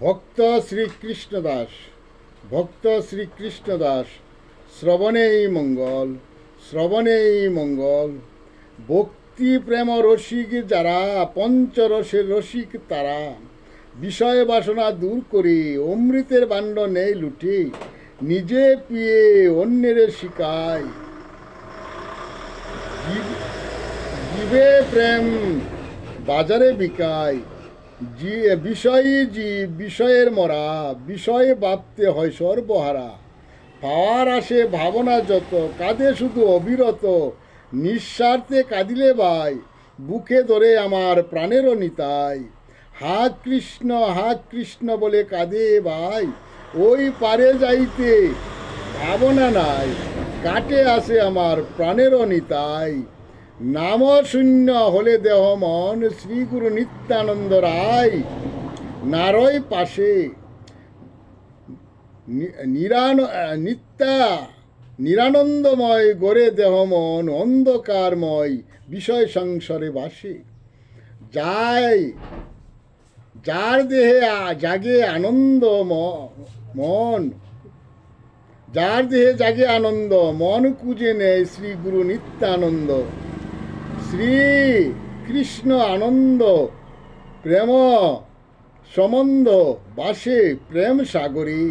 ভক্ত শ্রীকৃষ্ণ দাস, ভক্ত শ্রীকৃষ্ণ দাস, শ্রবণেই মঙ্গল, শ্রবণেই মঙ্গল। ভক্তি প্রেম রসিক যারা, পঞ্চরসের রসিক তারা, বিষয় বাসনা দূর করে অমৃতের ভাণ্ড নেই লুটে, নিজে পিয়ে অন্যের শিখায়। জীবে প্রেম বাজারে বিকায়, বিষয়ী জীব বিষয়ের মরা, বিষয়ে ভাবতে হয় সর্বহারা। পাওয়ার আসে ভাবনা যত, কাঁদে শুধু অবিরত, নিঃস্বার্থে কাঁদিলে ভাই, বুকে ধরে আমার প্রাণেরও নিতাই। হা কৃষ্ণ বলে কাঁদে ভাই, ওই পারে যাইতে ভাবনা নাই, কাটে আসে আমার প্রাণেরও নিতাই। নাম শূন্য হলে দেহ মন, শ্রী গুরু নিত্যানন্দ রায়। নারয় পাশে নিত্যা নিরানন্দময় গড়ে দেহ মন, অন্ধকারময় বিষয় সংসারে বাসে। যায় যার দেহে জাগে আনন্দ মন, যার দেহে জাগে আনন্দ, মন কুজে নেয় শ্রী গুরু নিত্যানন্দ। শ্রী কৃষ্ণ আনন্দ প্রেম সম্বন্ধ বাসে প্রেম সাগরে,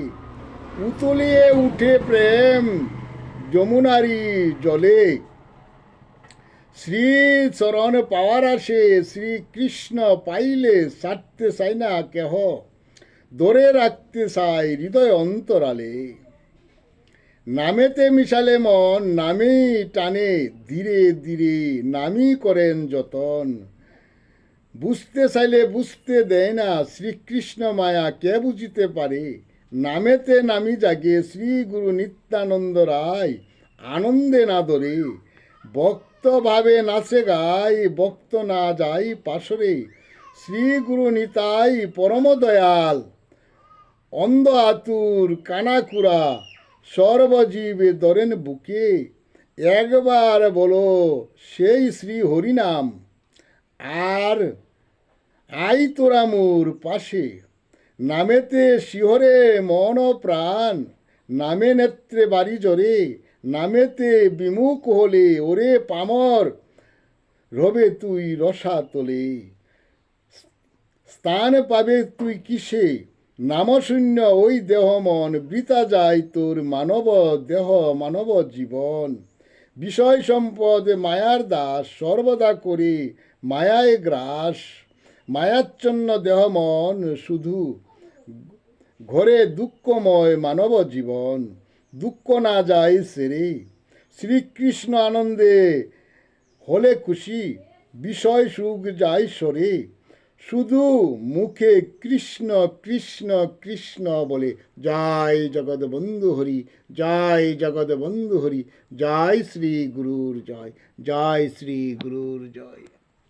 উতলিয়ে উঠে প্রেম যমুনারি জলে। শ্রী চরণ পাওয়ার আসে, শ্রীকৃষ্ণ পাইলে ছাড়তে চাই না কেহ, ধরে রাখতে চাই হৃদয় অন্তরালে। নামেতে মিশালে মন, নামেই টানে ধীরে ধীরে, নামই করেন যতন। বুঝতে চাইলে বুঝতে দেয় না, শ্রীকৃষ্ণ মায়া কে বুঝিতে পারে। নামেতে নামি জাগে শ্রী গুরু নিত্যানন্দ রায়, আনন্দে না ধরে। ভক্ত ভাবে নাচে গাই, ভক্ত না যাই পাশরে, শ্রী গুরু নিতাই পরম দয়াল। অন্ধ আতুর কানাকুড়া সর্বজীবে ধরেন বুকে, একবার বলো সেই শ্রী হরিনাম, আর আই তোরা মোর পাশে। নামেতে শিহরে মন প্রাণ, নামে নেত্রে বাড়ি জরে, নামেতে বিমুখ হলে ওরে পামর, রবে তুই রসা তোলে। স্থান পাবে তুই কিসে, নামশূন্য ওই দেহ মন, বৃথা যায় তোর মানব দেহ মানব জীবন। বিষয় সম্পদ মায়ার দাস, সর্বদা করে মায়ায় গ্রাস। মায়াচ্ছন্ন দেহ মন শুধু, ঘরে দুঃখময় মানব জীবন। দুঃখ না যায় সেরে, শ্রীকৃষ্ণ আনন্দে হলে খুশি, বিষয় সুখ যায় সরে। শুধু মুখে কৃষ্ণ কৃষ্ণ কৃষ্ণ বলে, জয় জগৎ বন্ধু হরি, জয় জগৎ বন্ধু হরি, জয় শ্রী গুরুর জয়, জয় শ্রী গুরুর জয়।